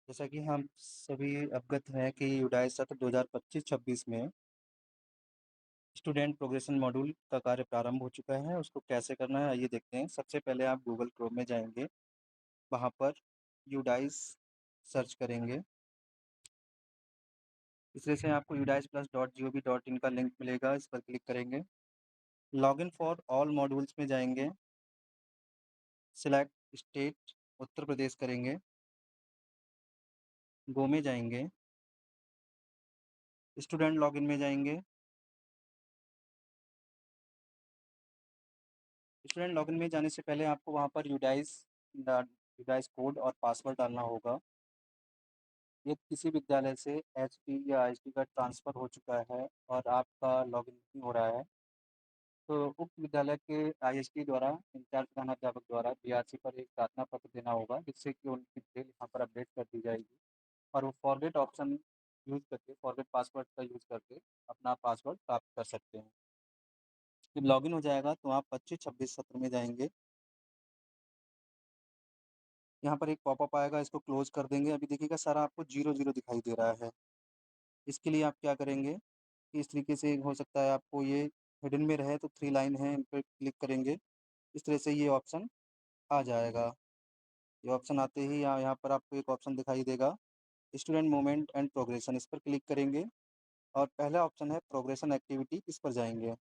जैसा कि हम सभी अवगत हैं कि यूडाइस सत्र 2025-26 में स्टूडेंट प्रोग्रेशन मॉड्यूल का कार्य प्रारंभ हो चुका है। उसको कैसे करना है आइए देखते हैं। सबसे पहले आप गूगल क्रोम में जाएँगे, वहाँ पर यूडाइस सर्च करेंगे। इस तरह से आपको udisplus.gov.in का लिंक मिलेगा, इस पर क्लिक करेंगे। लॉगिन फॉर ऑल मॉड्यूल्स में जाएँगे, सिलेक्ट स्टेट उत्तर प्रदेश करेंगे, गो में जाएँगे, स्टूडेंट लॉगिन में जाएँगे। स्टूडेंट लॉगिन में जाने से पहले आपको वहाँ पर यूडाइस कोड और पासवर्ड डालना होगा। ये किसी विद्यालय से एचटी या आईएसटी का ट्रांसफ़र हो चुका है और आपका लॉगिन नहीं हो रहा है, तो उक्त विद्यालय के आईएसटी द्वारा इंचार्ज प्रधानाध्यापक द्वारा बीआरसी पर एक प्रार्थना पत्र देना होगा, जिससे कि उनकी डिटेल यहाँ पर अपडेट कर दी जाएगी और वो फॉरगेट ऑप्शन यूज़ करके फॉरगेट पासवर्ड का यूज़ करके अपना पासवर्ड प्राप्त कर सकते हैं। जब लॉगिन हो जाएगा तो आप 25-26 सत्र में जाएँगे। यहाँ पर एक पॉपअप आएगा, इसको क्लोज़ कर देंगे। अभी देखिएगा सारा आपको 0-0 दिखाई दे रहा है। इसके लिए आप क्या करेंगे कि इस तरीके से हो सकता है आपको ये हिडन में रहे तो 3 लाइन है, इन पे क्लिक करेंगे। इस तरह से ये ऑप्शन आ जाएगा। ये ऑप्शन आते ही यहाँ पर आपको एक ऑप्शन दिखाई देगा, स्टूडेंट मूवमेंट एंड प्रोग्रेशन, इस पर क्लिक करेंगे और पहला ऑप्शन है प्रोग्रेशन एक्टिविटी, इस पर जाएँगे।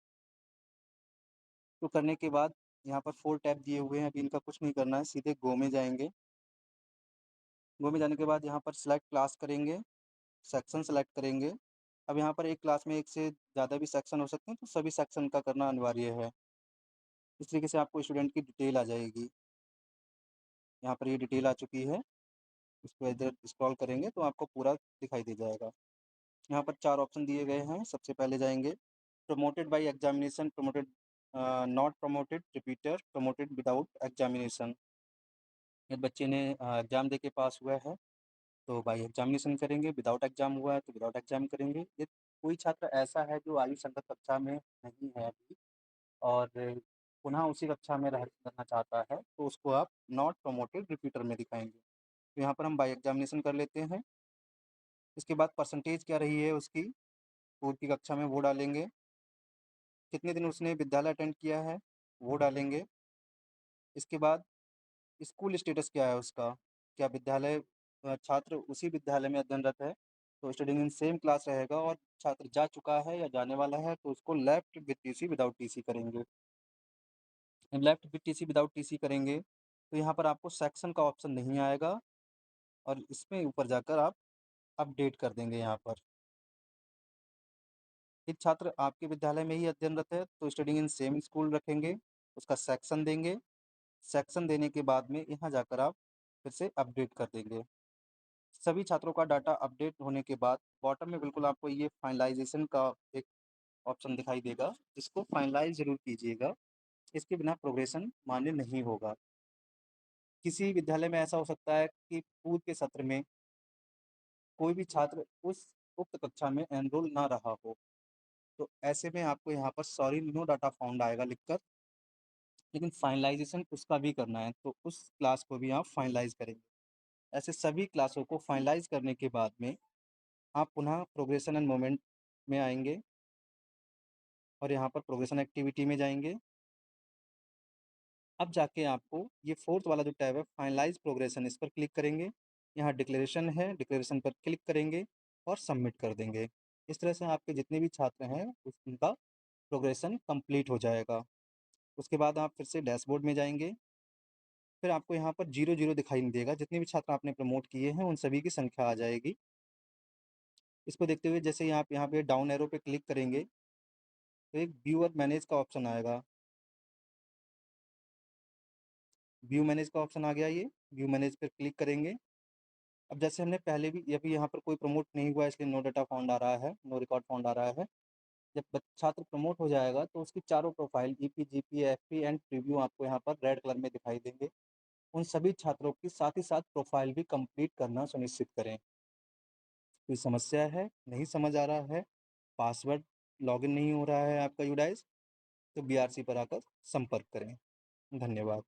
तो करने के बाद यहाँ पर 4 टैब दिए हुए हैं, अभी इनका कुछ नहीं करना है, सीधे गो में जाएँगे। गो में जाने के बाद यहाँ पर सिलेक्ट क्लास करेंगे, सेक्शन सेलेक्ट करेंगे। अब यहाँ पर एक क्लास में एक से ज़्यादा भी सेक्शन हो सकते हैं, तो सभी सेक्शन का करना अनिवार्य है। इस तरीके से आपको स्टूडेंट की डिटेल आ जाएगी। यहाँ पर ये डिटेल आ चुकी है, इसको इधर स्क्रॉल करेंगे तो आपको पूरा दिखाई दे जाएगा। यहाँ पर 4 ऑप्शन दिए गए हैं, सबसे पहले जाएँगे promoted by examination, promoted not promoted, repeater, promoted without examination. यदि बच्चे ने एग्ज़ाम दे के पास हुआ है तो बाय एग्ज़ामिनेशन करेंगे, विदाउट एग्ज़ाम हुआ है तो विदाउट एग्ज़ाम करेंगे। यदि कोई छात्र ऐसा है जो आयु संगत कक्षा में नहीं है अभी और पुनः उसी कक्षा में रह करना चाहता है, तो उसको आप नॉट प्रमोटेड रिपीटर में दिखाएँगे। तो यहाँ पर हम बाय एग्ज़ामिनेशन कर लेते हैं। इसके बाद परसेंटेज क्या रही है उसकी पूर्व की कक्षा में वो डालेंगे। कितने दिन उसने विद्यालय अटेंड किया है, वो डालेंगे। इसके बाद स्कूल स्टेटस क्या है उसका, क्या विद्यालय छात्र उसी विद्यालय में अध्ययनरत है, तो स्टडिंग इन सेम क्लास रहेगा और छात्र जा चुका है या जाने वाला है तो उसको left with TC without TC करेंगे। Left with TC without TC करेंगे, तो यहाँ पर आपको सेक्शन का ऑप्शन नहीं आएगा और इसमें ऊपर जाकर आप अपडेट कर देंगे यहाँ पर। एक छात्र आपके विद्यालय में ही अध्ययनरत है, तो स्टडिंग इन सेम स्कूल रखेंगे, उसका सेक्शन देंगे। सेक्शन देने के बाद में यहाँ जाकर आप फिर से अपडेट कर देंगे। सभी छात्रों का डाटा अपडेट होने के बाद बॉटम में बिल्कुल आपको ये फाइनलाइज़ेशन का एक ऑप्शन दिखाई देगा, इसको फाइनलाइज़ ज़रूर कीजिएगा, इसके बिना प्रोग्रेशन मान्य नहीं होगा। किसी विद्यालय में ऐसा हो सकता है कि पूर्व के सत्र में कोई भी छात्र उस उक्त कक्षा में एनरोल ना रहा हो, तो ऐसे में आपको यहाँ पर सॉरी नो डाटा फाउंड आएगा लिखकर, लेकिन फाइनलाइज़ेशन उसका भी करना है, तो उस क्लास को भी आप फाइनलाइज़ करेंगे। ऐसे सभी क्लासों को फाइनलाइज़ करने के बाद में आप पुनः प्रोग्रेशन एंड मूवमेंट में आएँगे और यहाँ पर प्रोग्रेशन एक्टिविटी में जाएँगे। अब जाके आपको ये 4th वाला जो टैब है फाइनलाइज़ प्रोग्रेशन, इस पर क्लिक करेंगे। यहाँ डिक्लेरेशन है, डिक्लेरेशन पर क्लिक करेंगे और सबमिट कर देंगे। इस तरह से आपके जितने भी छात्र हैं उनका प्रोग्रेशन कंप्लीट हो जाएगा। उसके बाद आप फिर से डैशबोर्ड में जाएँगे, फिर आपको यहाँ पर 0-0 दिखाई नहीं देगा, जितने भी छात्र आपने प्रमोट किए हैं उन सभी की संख्या आ जाएगी। इसको देखते हुए जैसे ही आप यहाँ पे डाउन एरो पे क्लिक करेंगे, तो एक व्यू और मैनेज का ऑप्शन आएगा। व्यू मैनेज का ऑप्शन आ गया ये, व्यू मैनेज पर क्लिक करेंगे। अब जैसे हमने पहले भी अभी यहाँ पर कोई प्रमोट नहीं हुआ है इसलिए नो डाटा फाउंड आ रहा है, नो रिकॉर्ड फाउंड आ रहा है। जब छात्र प्रमोट हो जाएगा तो उसकी चारों profile EP, GP, FP and preview आपको यहाँ पर रेड कलर में दिखाई देंगे। उन सभी छात्रों की साथ ही साथ प्रोफाइल भी कंप्लीट करना सुनिश्चित करें। कोई समस्या है, नहीं समझ आ रहा है, पासवर्ड लॉगिन नहीं हो रहा है आपका यूडाइस, तो बीआरसी पर आकर संपर्क करें। धन्यवाद।